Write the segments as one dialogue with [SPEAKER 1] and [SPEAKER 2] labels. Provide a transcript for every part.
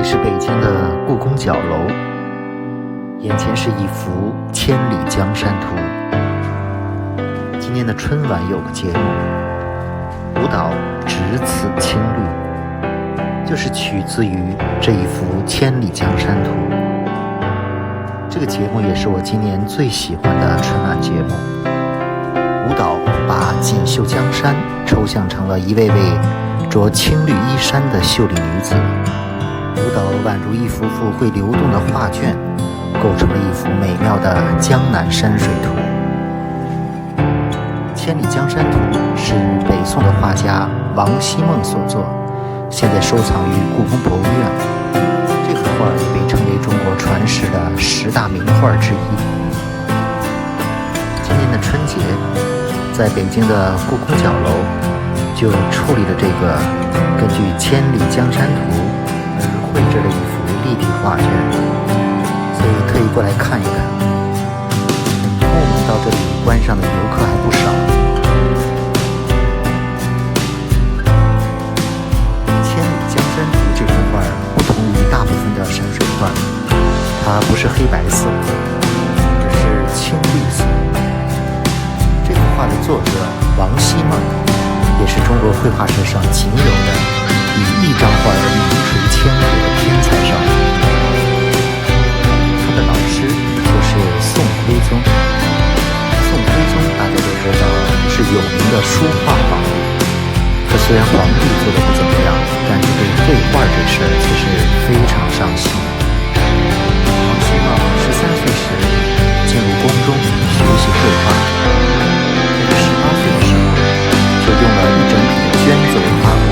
[SPEAKER 1] 是北京的故宫角楼，眼前是一幅千里江山图。今年的春晚有个节目，舞蹈只此青绿，就是取自于这一幅千里江山图。这个节目也是我今年最喜欢的春晚节目。舞蹈把锦绣江山抽象成了一位位着青绿衣衫的秀丽女子，舞蹈宛如一幅幅会流动的画卷，构成了一幅美妙的江南山水图。千里江山图是北宋的画家王希孟所作，现在收藏于故宫博物院。这幅画也被称为中国传世的10大名画之一。今年的春节，在北京的故宫角楼就处理了这个根据千里江山图而绘制的一幅立体画卷，所以特意过来看一看。慕名到这里观赏的游客还不少。千里江山图这幅画不同于大部分的山水画，它不是黑白色，而是青绿色。这幅画的作者王希孟也是中国绘画史上仅有的以一张画而名垂千古的天才少女。他的老师就是宋徽宗。宋徽宗大家都知道是有名的书画皇帝，他虽然皇帝做的不怎么样，但是对绘画这事儿却是非常上心。王希孟13岁时进入宫中学习绘画，18岁的时候就用了一整匹的绢子为画布，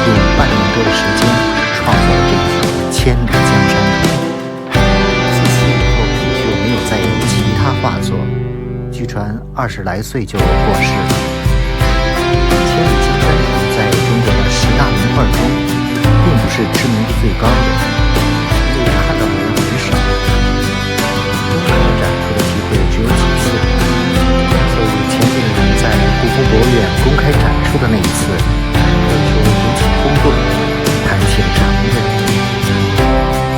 [SPEAKER 1] 用半年多的时间创作了这一幅千里江山图。自此以后就没有再有其他画作，据传20来岁就过世了。千里江山图在中国的10大名画中并不是知名度最高的，因为看到的人很少，公开展出的机会只有几次，所以前几年在故宫博物院公开展出的那一次，可以说引起轰动，谈起了常人。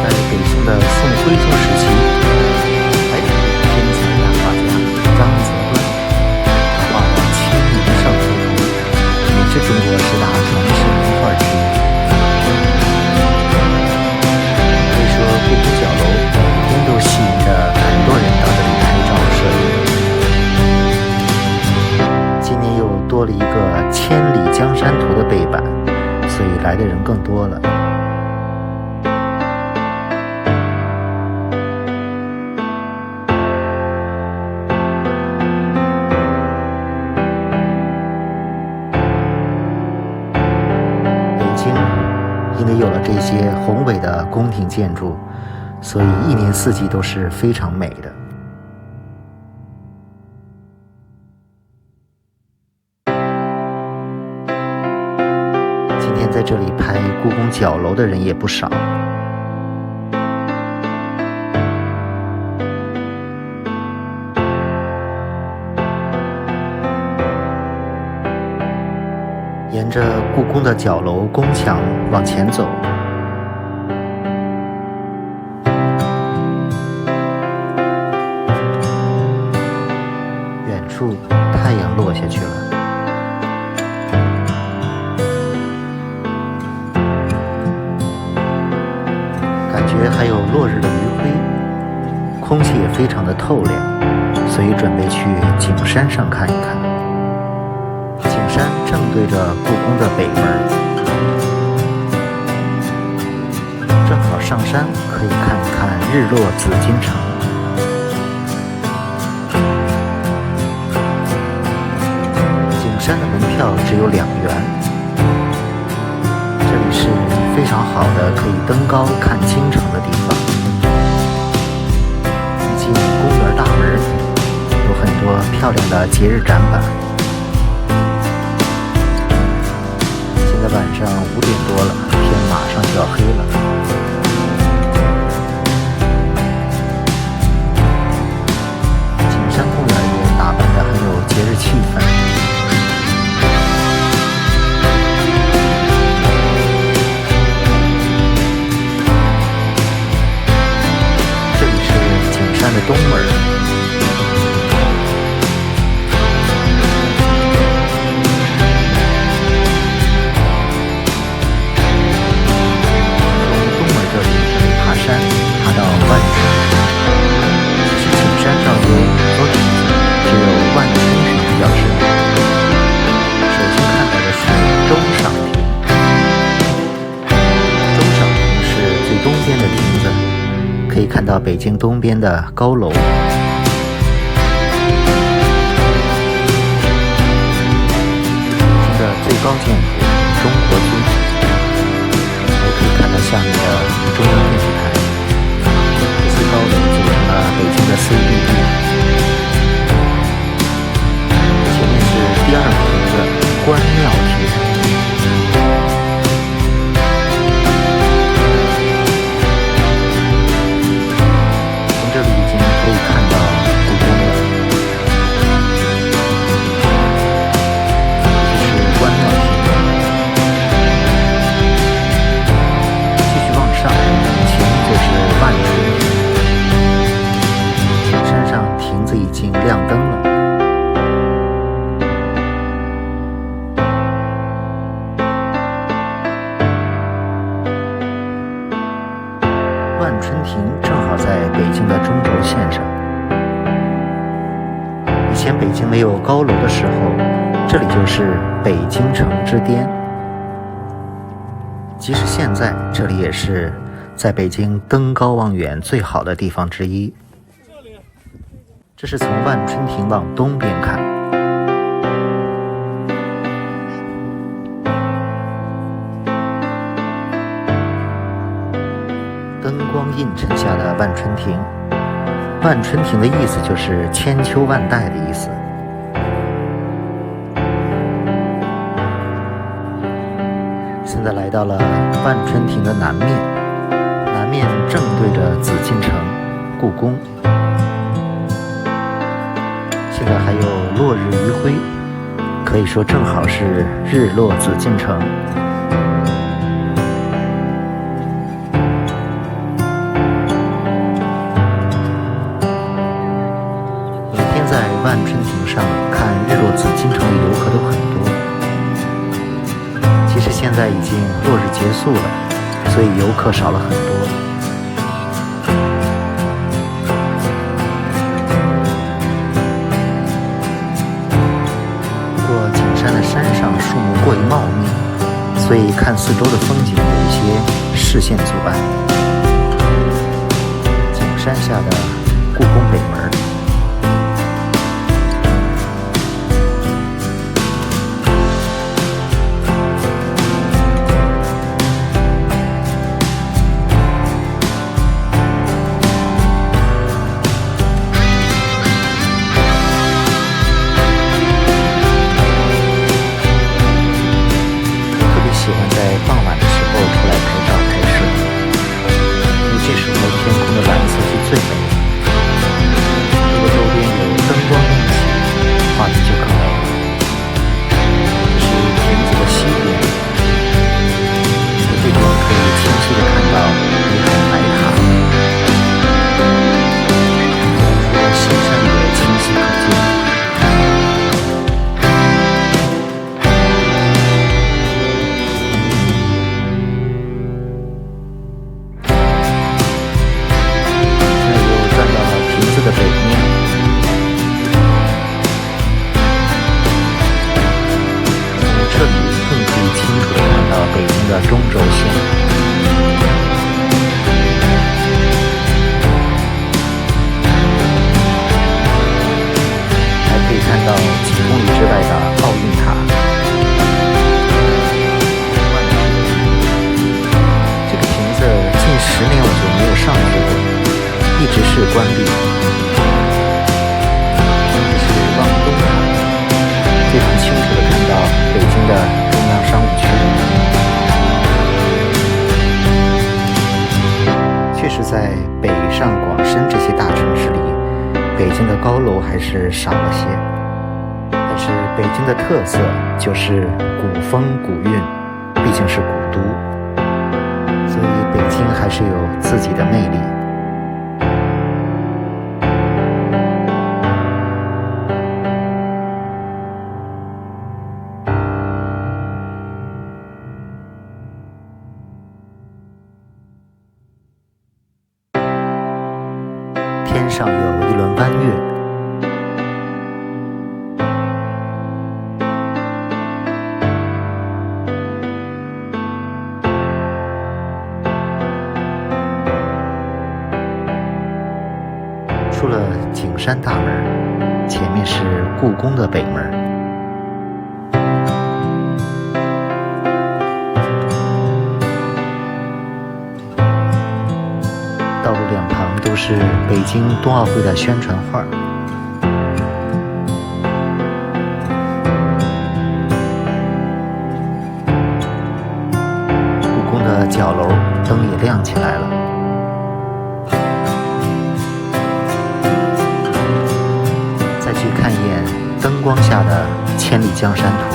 [SPEAKER 1] 在北宋的宋徽宗时期，还有一个天才大画家张择端，他画的《清明上河图》也是中国10大传世名画之一。可以说故宫角楼每天都吸引着很多人到这里拍照摄影。今年又多了一个千里江山图的背板，所以来的人更多了。北京因为有了这些宏伟的宫廷建筑，所以一年四季都是非常美的。今天在这里拍故宫角楼的人也不少。沿着故宫的角楼宫墙往前走，远处太阳落下去了，感觉还有落日的余晖，空气也非常的透亮，所以准备去景山上看一看。景山正对着故宫的北门，正好上山可以看一看日落紫禁城。景山的门票只有2元，这里是非常好的可以登高看京城的地方。一进公园大门，有很多漂亮的节日展板。现在晚上5点多了，天马上就要黑了。景山公园也打扮得很有节日气氛。可以看到北京东边的高楼。最高建筑中国军，还可以看到下面的中央电视台。这些高楼组成了北京的 CBD。前面是第二个亭子关庙亭。从这里已经可以看到故宫了。万春亭，山上亭子已经亮灯了。万春亭正好在北京的中轴线上。以前北京没有高楼的时候，这里就是北京城之巅。即使现在，这里也是在北京登高望远最好的地方之一。这是从万春亭往东边看，灯光映衬下的万春亭。万春亭的意思就是千秋万代的意思。现在来到了万春亭的南面，南面正对着紫禁城、故宫。现在还有落日余晖，可以说正好是日落紫禁城。每天在万春亭上看日落紫禁城的游客都很多。其实现在已经落日结束了，所以游客少了很多。不过景山的山上树木过于茂密，所以看四周的风景有一些视线阻碍。景山下的故宫北门。中轴线，还可以看到几公里之外的奥运塔。这个亭子近10年我就没有上去过，一直是关闭。这是望东塔，非常清楚地看到北京的中央商务区。确实在北上广深这些大城市里，北京的高楼还是少了些。但是北京的特色就是古风古韵，毕竟是古都，所以北京还是有自己的魅力。天上有一轮弯月，出了景山大门，前面是故宫的北门。道路两旁都是北京冬奥会的宣传画。故宫的角楼灯也亮起来了。再去看一眼灯光下的千里江山图。